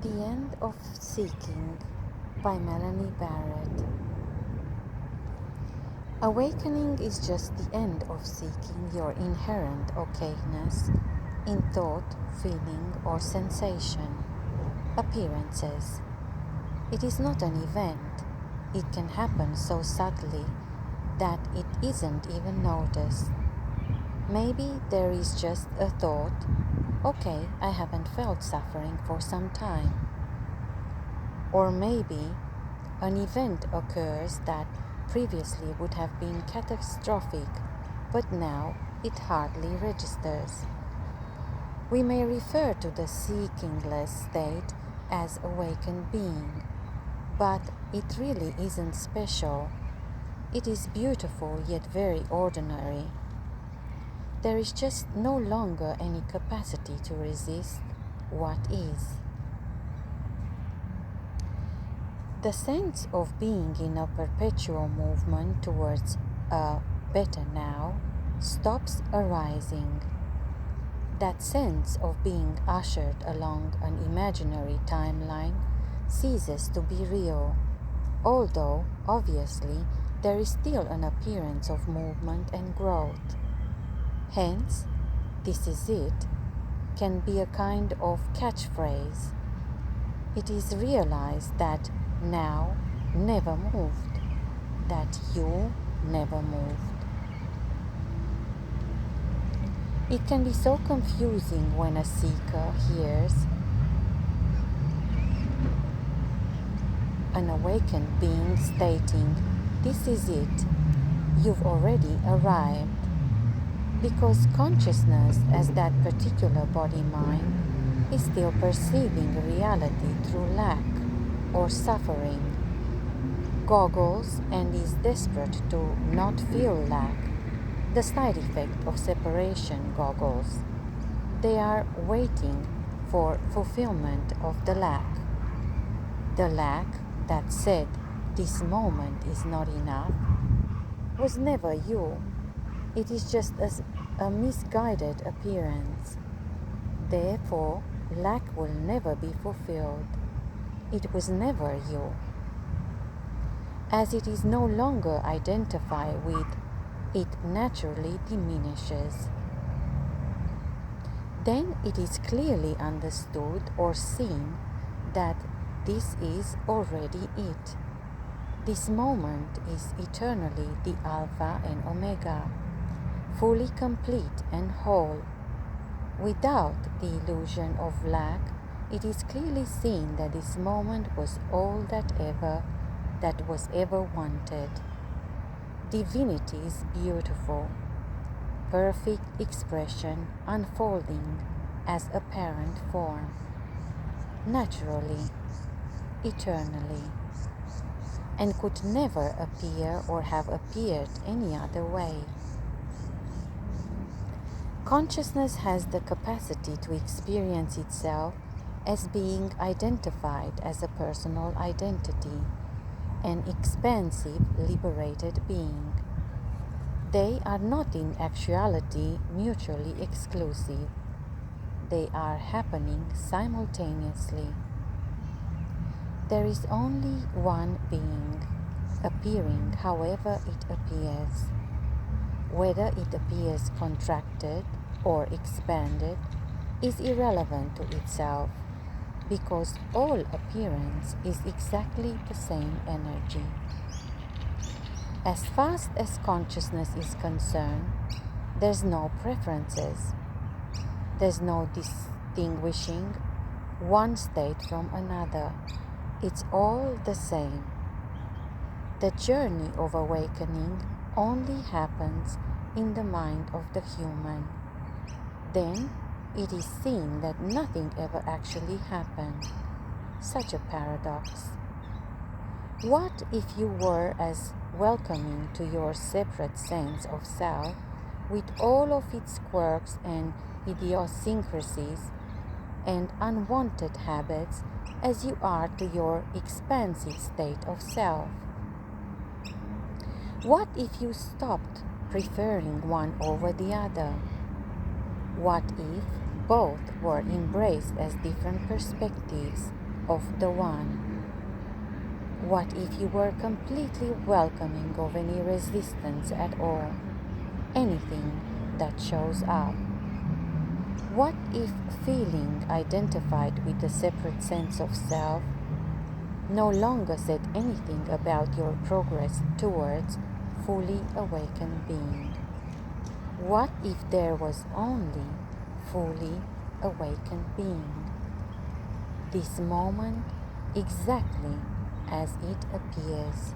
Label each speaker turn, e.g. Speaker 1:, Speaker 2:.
Speaker 1: The End of Seeking by Melanie Barrett. Awakening is just the end of seeking your inherent okayness in thought, feeling, or sensation, appearances. It is not an event. It can happen so subtly that it isn't even noticed. Maybe there is just a thought, okay, I haven't felt suffering for some time. Or maybe an event occurs that previously would have been catastrophic, but now it hardly registers. We may refer to the seekingless state as awakened being, but it really isn't special. It is beautiful yet very ordinary. There is just no longer any capacity to resist what is. The sense of being in a perpetual movement towards a better now stops arising. That sense of being ushered along an imaginary timeline ceases to be real, although obviously there is still an appearance of movement and growth. Hence, "this is it" can be a kind of catchphrase. It is realized that now never moved, that you never moved. It can be so confusing when a seeker hears an awakened being stating, "This is it, you've already arrived," because consciousness as that particular body-mind is still perceiving reality through lack or suffering, goggles, and is desperate to not feel lack, the side effect of separation goggles. They are waiting for fulfillment of the lack. The lack that said, "This moment is not enough," was never you. It is just a misguided appearance. Therefore, lack will never be fulfilled. It was never you. As it is no longer identified with, it naturally diminishes. Then it is clearly understood or seen that this is already it. This moment is eternally the Alpha and Omega, fully complete and whole. Without the illusion of lack, it is clearly seen that this moment was all that was ever wanted. Divinity is beautiful, perfect expression unfolding as apparent form, naturally, eternally, and could never appear or have appeared any other way. Consciousness has the capacity to experience itself as being identified as a personal identity, an expansive, liberated being. They are not in actuality mutually exclusive. They are happening simultaneously. There is only one being, appearing however it appears. Whether it appears contracted or expanded is irrelevant to itself, because all appearance is exactly the same energy. As fast as consciousness is concerned, there's no preferences. There's no distinguishing one state from another. It's all the same. The journey of awakening only happens in the mind of the human. Then it is seen that nothing ever actually happened. Such a paradox. What if you were as welcoming to your separate sense of self, with all of its quirks and idiosyncrasies and unwanted habits, as you are to your expansive state of self? What if you stopped preferring one over the other? What if both were embraced as different perspectives, of the One? What if you were completely welcoming of any resistance at all, anything that shows up? What if feeling identified with a separate sense of self no longer said anything about your progress towards fully awakened being? What if there was only fully awakened being? This moment exactly as it appears.